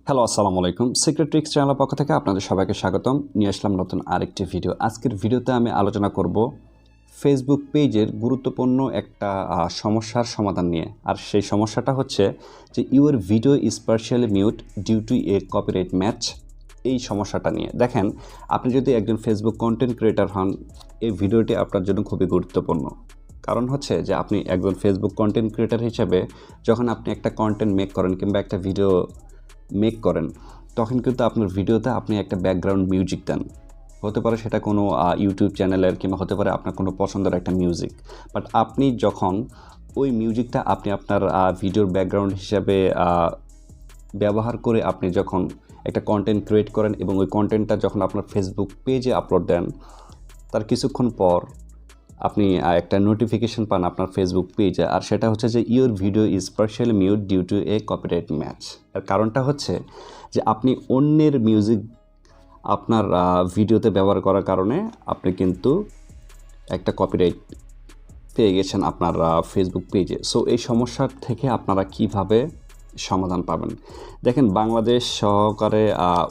Hello, আসসালামু আলাইকুম। Secret tricks চ্যানেলের পক্ষ থেকে আপনাদের সবাইকে স্বাগতম। নিয়ে আসলাম নতুন আরেকটি ভিডিও। আজকের ভিডিওতে আমি আলোচনা করব ফেসবুক পেজের গুরুত্বপূর্ণ একটা সমস্যার সমাধান নিয়ে। আর সেই সমস্যাটা হচ্ছে যে your video is partially mute due to a copyright match. এই সমস্যাটা নিয়ে দেখেন, আপনি যদি একজন ফেসবুক কন্টেন্ট ক্রিয়েটর হন, এই ভিডিওটি আপনার জন্য খুবই গুরুত্বপূর্ণ। কারণ হচ্ছে যে আপনি একজন ফেসবুক কন্টেন্ট ক্রিয়েটর হিসেবে যখন আপনি একটা কন্টেন্ট মেক করেন কিংবা একটা ভিডিও মেক করেন, তখন কিন্তু আপনার ভিডিওতে আপনি একটা ব্যাকগ্রাউন্ড মিউজিক দেন। হতে পারে সেটা কোনো ইউটিউব চ্যানেলের কিংবা হতে পারে আপনার কোনো পছন্দের একটা মিউজিক। বাট আপনি যখন ওই মিউজিকটা আপনি আপনার ভিডিওর ব্যাকগ্রাউন্ড হিসাবে ব্যবহার করে আপনি যখন একটা কন্টেন্ট ক্রিয়েট করেন এবং ওই কন্টেন্টটা যখন আপনার ফেসবুক পেজে আপলোড দেন, তার কিছুক্ষণ পর আপনি একটা নোটিফিকেশন পান আপনার ফেসবুক পেজে, আর সেটা হচ্ছে যে your video is partially mute due to a copyright match. এর কারণটা হচ্ছে যে আপনি অন্যের মিউজিক আপনার ভিডিওতে ব্যবহার করার কারণে আপনি কিন্তু একটা কপিরাইট পেয়ে গেছেন আপনার ফেসবুক পেজে। সো এই সমস্যার থেকে আপনারা কিভাবে সমাধান পাবেন? দেখেন, বাংলাদেশ সহকারে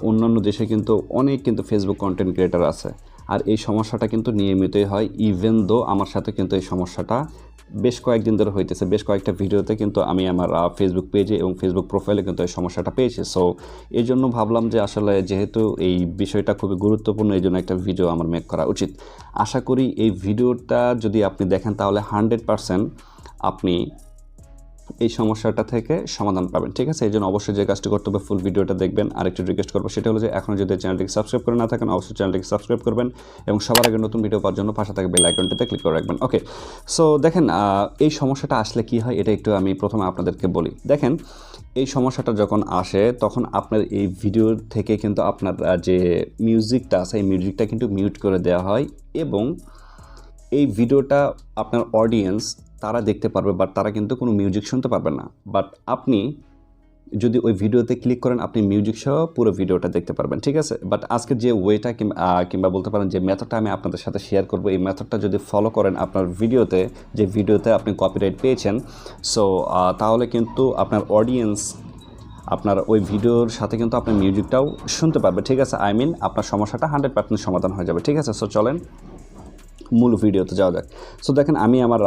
অন্যান্য দেশে কিন্তু অনেক ফেসবুক কন্টেন্ট ক্রিয়েটার আছে, আর এই সমস্যাটা কিন্তু নিয়মিতই হয়। ইভেন দো আমার সাথে কিন্তু এই সমস্যাটা বেশ কয়েকদিন ধরে হইতেছে। বেশ কয়েকটা ভিডিওতে কিন্তু আমি আমার ফেসবুক পেজে এবং ফেসবুক প্রোফাইলে কিন্তু এই সমস্যাটা পেয়েছি। সো এই জন্য ভাবলাম যে আসলে যেহেতু এই বিষয়টা খুবই গুরুত্বপূর্ণ, এই জন্য একটা ভিডিও আমার মেক করা উচিত। আশা করি এই ভিডিওটা যদি আপনি দেখেন তাহলে 100% আপনি এই সমস্যাটা থেকে সমাধান পাবেন। ঠিক আছে? এই জন্য অবশ্যই যে কাজটি করতে হবে, ফুল ভিডিওটা দেখবেন। আর একটু রিকোয়েস্ট করবো, সেটা হলো যে এখনও যদি চ্যানেলটিকে সাবস্ক্রাইব করে না থাকেন, অবশ্যই চ্যানেলটিকে সাবস্ক্রাইব করবেন এবং সবার আগে নতুন ভিডিও পাওয়ার জন্য পাশে থাকা বেল আইকনটিতে ক্লিক করে রাখবেন। ওকে, সো দেখেন, এই সমস্যাটা আসলে কি হয় এটা একটু আমি প্রথমে আপনাদেরকে বলি। দেখেন, এই সমস্যাটা যখন আসে তখন আপনার এই ভিডিওর থেকে কিন্তু আপনার যে মিউজিকটা আছে, এই মিউজিকটা কিন্তু মিউট করে দেওয়া হয় এবং এই ভিডিওটা আপনার অডিয়েন্স তারা দেখতে পারবে, বাট তারা কিন্তু কোনো মিউজিক শুনতে পারবে না। বাট আপনি যদি ওই ভিডিওতে ক্লিক করেন, আপনি মিউজিক সহ পুরো ভিডিওটা দেখতে পারবেন। ঠিক আছে? বাট আজকের যে ওয়েটা কিংবা বলতে পারেন যে মেথডটা আমি আপনাদের সাথে শেয়ার করব, এই মেথডটা যদি ফলো করেন আপনার ভিডিওতে আপনি কপিরাইট পেয়েছেন, সো তাহলে কিন্তু আপনার অডিয়েন্স আপনার ওই ভিডিওর সাথে কিন্তু আপনার মিউজিকটাও শুনতে পারবে। ঠিক আছে? আপনার সমস্যাটা 100% সমাধান হয়ে যাবে। ঠিক আছে? সো চলেন মূল ভিডিওতে যাওয়া যাক। সো দেখেন, আমি আমার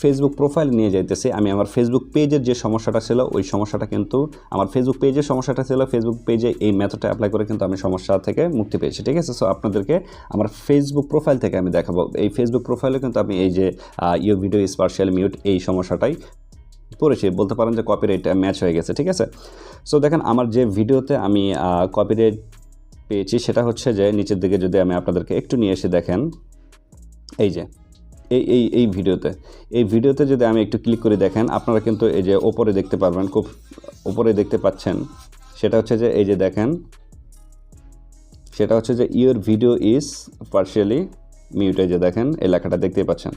ফেসবুক প্রোফাইল নিয়ে যাইতেছি। আমি আমার ফেসবুক পেজের যে সমস্যাটা ছিল, ওই সমস্যাটা কিন্তু আমার ফেসবুক পেজের সমস্যাটা ছিল, ফেসবুক পেজে এই মেথডটা অ্যাপ্লাই করে কিন্তু আমি সমস্যা থেকে মুক্তি পেয়েছি। ঠিক আছে? সো আপনাদেরকে আমার ফেসবুক প্রোফাইল থেকে আমি দেখাবো। এই ফেসবুক প্রোফাইলে কিন্তু আমি এই যে your video is partially mute, এই সমস্যাটাই পড়েছি। বলতে পারেন যে কপিরাইট ম্যাচ হয়ে গেছে। ঠিক আছে? সো দেখেন, আমার যে ভিডিওতে আমি কপিরাইট পেয়েছি সেটা হচ্ছে যে নিচের দিকে যদি আমি আপনাদেরকে একটু নিয়ে এসে দেখেন, এই যে এই ভিডিওতে যদি আমি একটু ক্লিক করে দেখেন, আপনারা কিন্তু এই যে ওপরে দেখতে পারবেন, খুব ওপরে দেখতে পাচ্ছেন, সেটা হচ্ছে যে এই যে দেখেন, সেটা হচ্ছে যে your video is partially mute. এই যে দেখেন, এই লেখাটা দেখতেই পাচ্ছেন।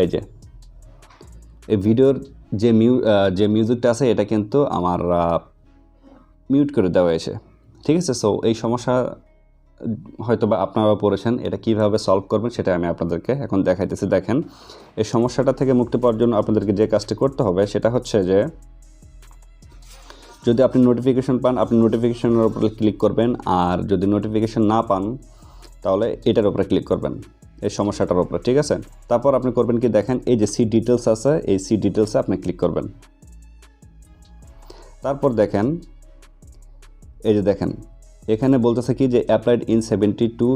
এই যে এই ভিডিওর যে মিউজিকটা আছে এটা কিন্তু আমার মিউট করে দেওয়া হয়েছে। ঠিক আছে? সো এই সমস্যা হয়তো বা আপনারাও পড়েছেন। এটা কিভাবে সলভ করবেন সেটা আমি আপনাদেরকে এখন দেখাইতেছি। দেখেন, এই সমস্যাটা থেকে মুক্তি পাওয়ার জন্য আপনাদেরকে যে কাজটি করতে হবে সেটা হচ্ছে যে যদি আপনি নোটিফিকেশন পান, আপনি নোটিফিকেশনের উপরে ক্লিক করবেন, আর যদি নোটিফিকেশন না পান তাহলে এটার উপরে ক্লিক করবেন, এই সমস্যাটার উপরে। ঠিক আছে? তারপর আপনি করবেন কি, দেখেন এই যে সি ডিটেলস আছে, এই সি ডিটেলসে আপনি ক্লিক করবেন। তারপর দেখেন, এই যে দেখেন এখানে বলতেছে কি যে অ্যাপ্লাইড ইন 72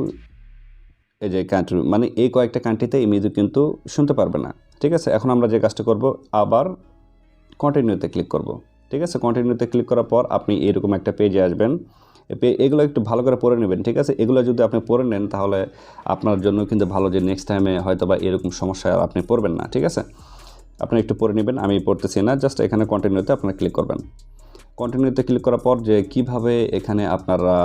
এই যে কান্ট্রি, মানে এই কয়েকটা কান্ট্রিতে এই মিউজিক কিন্তু শুনতে পারবে না। ঠিক আছে? এখন আমরা যে কাজটা করব, আবার কন্টিনিউতে ক্লিক করব। ঠিক আছে? কন্টিনিউতে ক্লিক করার পর আপনি এরকম একটা পেজে আসবেন। এগুলো একটু ভালো করে পড়ে নেবেন। ঠিক আছে? এগুলো যদি আপনি পড়ে নেন তাহলে আপনার জন্য কিন্তু ভালো, যে নেক্সট টাইমে হয়তো বা এরকম সমস্যা আপনি পড়বেন না। ঠিক আছে? আপনি একটু পড়ে নেবেন, আমি পড়তেছি না, জাস্ট এখানে কন্টিনিউতে আপনারা ক্লিক করবেন। কন্টিনিউতে ক্লিক করার পর যে কিভাবে এখানে আপনারা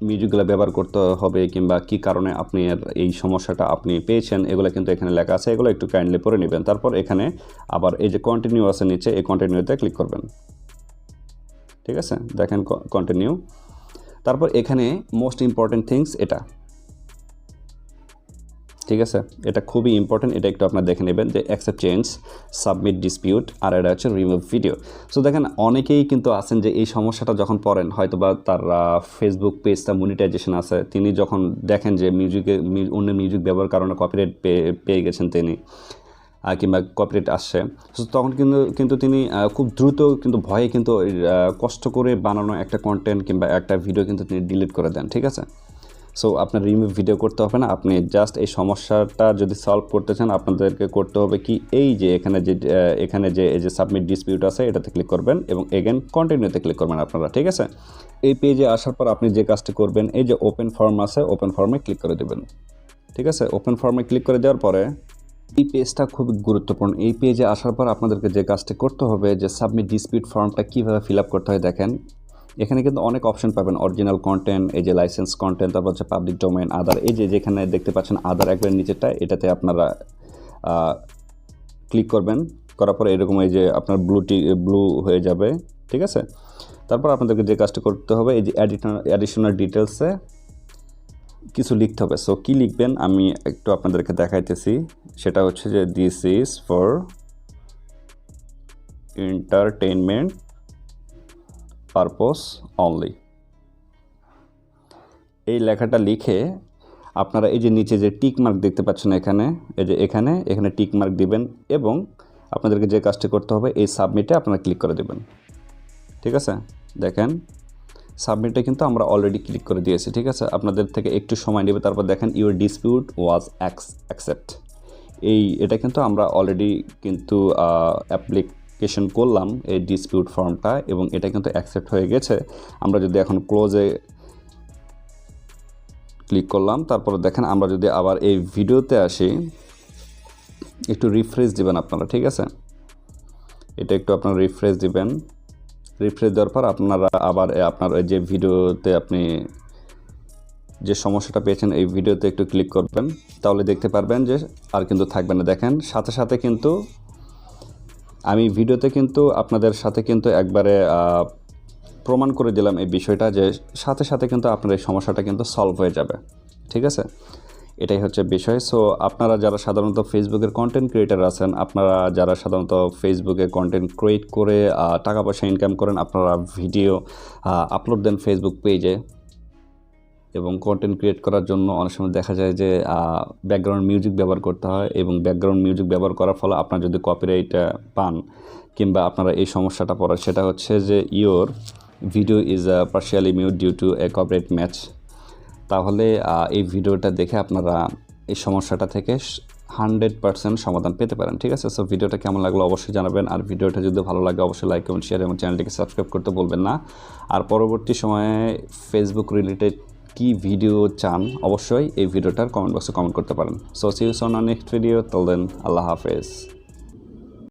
মিউজিকগুলো ব্যবহার করতে হবে কিংবা কী কারণে আপনি এই সমস্যাটা আপনি পেয়েছেন, এগুলো কিন্তু এখানে লেখা আছে, এগুলো একটু কাইন্ডলি পড়ে নেবেন। তারপর এখানে আবার এই যে কন্টিনিউ আছে নিচে, এই কন্টিনিউতে ক্লিক করবেন। ঠিক আছে? দেখেন কন্টিনিউ। তারপর এখানে মোস্ট ইম্পর্টেন্ট থিংস এটা, ঠিক আছে, এটা খুবই ইম্পর্টেন্ট, এটা একটু আপনারা দেখে নেবেন যে অ্যাকসেপ্ট চেঞ্জ, সাবমিট ডিসপিউট, আর এটা হচ্ছে রিমুভ ভিডিও। সো দেখেন অনেকেই কিন্তু আছেন যে এই সমস্যাটা যখন পড়েন, হয়তো বা তার ফেসবুক পেজটা মনিটাইজেশন আছে, তিনি যখন দেখেন যে অন্য মিউজিক ব্যবহারের কারণে কপিরাইট পেয়ে গেছেন তিনি, কিংবা কপিরাইট আসছে, তখন কিন্তু তিনি খুব দ্রুত কিন্তু ভয়ে কিন্তু কষ্ট করে বানানো একটা কন্টেন্ট কিংবা একটা ভিডিও কিন্তু তিনি ডিলিট করে দেন। ঠিক আছে, সো আপনার রিমুভ ভিডিও করতে হবে না, আপনি জাস্ট এই সমস্যাটা যদি সলভ করতে চান আপনাদেরকে করতে হবে কি, এই যে এখানে যে এই যে সাবমিট ডিসপিউট আছে এটাতে ক্লিক করবেন এবং এগেন কন্টিনিউতে ক্লিক করবেন আপনারা। ঠিক আছে, এই পেজে আসার পর আপনি যে কাজটি করবেন, এই যে ওপেন ফর্ম আছে, ওপেন ফর্মে ক্লিক করে দেবেন। ঠিক আছে, ওপেন ফর্মে ক্লিক করে দেওয়ার পরে এই পেজটা খুব গুরুত্বপূর্ণ। এই পেজে আসার পর আপনাদেরকে যে কাজটি করতে হবে যে সাবমিট ডিসপিউট ফর্মটা কীভাবে ফিল আপ করতে হয় দেখেন, এখানে কিন্তু অনেক অপশন পাবেন, অরিজিনাল কন্টেন্ট, এই যে লাইসেন্স কন্টেন্ট, তারপর হচ্ছে পাবলিক ডোমেইন, আদার, এই যে যেখানে দেখতে পাচ্ছেন আদার একবার নিচেরটা, এটাতে আপনারা ক্লিক করবেন, করার পরে এরকম এই যে আপনার ব্লু হয়ে যাবে। ঠিক আছে, তারপর আপনাদেরকে যে কাজটি করতে হবে, এই যে অ্যাডিশনাল ডিটেলসে কিছু লিখতে হবে। সো কী লিখবেন আমি একটু আপনাদেরকে দেখাইতেছি, সেটা হচ্ছে যে this is for entertainment purpose only. এই লেখাটা লিখে আপনারা এই যে নিচে যে টিক মার্ক দেখতে পাচ্ছেন এখানে, এই যে এখানে টিক মার্ক দিবেন এবং আপনাদেরকে যে কাজটি করতে হবে এই সাবমিটে আপনারা ক্লিক করে দেবেন। ঠিক আছে, দেখেন সাবমিটে কিন্তু আমরা অলরেডি ক্লিক করে দিয়েছি। ঠিক আছে, আপনাদের থেকে একটু সময় নেবে, তারপর দেখেন ইউর ডিসপিউট ওয়াজ অ্যাকসেপ্ট, এটা কিন্তু আমরা অলরেডি কিন্তু অ্যাপ্লিকেশন করলাম এই ডিসপিউট ফর্মটা এবং এটা কিন্তু অ্যাকসেপ্ট হয়ে গেছে। আমরা যদি এখন ক্লোজে ক্লিক করলাম, তারপর দেখেন আমরা যদি আবার এই ভিডিওতে আসি, একটু রিফ্রেশ দিবেন আপনারা। ঠিক আছে, এটা একটু আপনারা রিফ্রেশ দিবেন, রিফ্রেশ দেওয়ার পর আপনারা আবার আপনার যে ভিডিওতে আপনি যে সমস্যাটা পেয়েছেন এই ভিডিওতে একটু ক্লিক করবেন, তাহলে দেখতে পারবেন যে আর কিন্তু থাকবে না। দেখেন সাথে সাথে কিন্তু আমি ভিডিওতে কিন্তু আপনাদের সাথে কিন্তু একবারে প্রমাণ করে দিলাম এই বিষয়টা, যে সাথে সাথে কিন্তু আপনার এই সমস্যাটা কিন্তু সলভ হয়ে যাবে। ঠিক আছে, এটাই হচ্ছে বিষয়। সো আপনারা যারা সাধারণত ফেসবুকের কন্টেন্ট ক্রিয়েটার আছেন, আপনারা যারা সাধারণত ফেসবুকে কন্টেন্ট ক্রিয়েট করে টাকা পয়সা ইনকাম করেন, আপনারা ভিডিও আপলোড দেন ফেসবুক পেজে, এবং কন্টেন্ট ক্রিয়েট করার জন্য অনেক সময় দেখা যায় যে ব্যাকগ্রাউন্ড মিউজিক ব্যবহার করতে হয়, এবং ব্যাকগ্রাউন্ড মিউজিক ব্যবহার করার ফলে আপনার যদি কপিরাইট পান কিংবা আপনারা এই সমস্যাটা পড়ে, সেটা হচ্ছে যে your video is partially mute due to a copyright match, তাহলে এই ভিডিওটা দেখে আপনারা এই সমস্যাটা থেকে 100% সমাধান পেতে পারেন। ঠিক আছে, সো ভিডিওটা কেমন লাগলো অবশ্যই জানাবেন, আর ভিডিওটা যদি ভালো লাগে অবশ্যই লাইক কমেন্ট শেয়ার এবং চ্যানেলটিকে সাবস্ক্রাইব করতে বলবেন না। আর পরবর্তী সময়ে ফেসবুক রিলেটেড কি ভিডিও চান অবশ্যই এই ভিডিওটার কমেন্ট বক্সে কমেন্ট করতে পারেন। So see you soon on next video, till then আল্লাহ হাফেজ।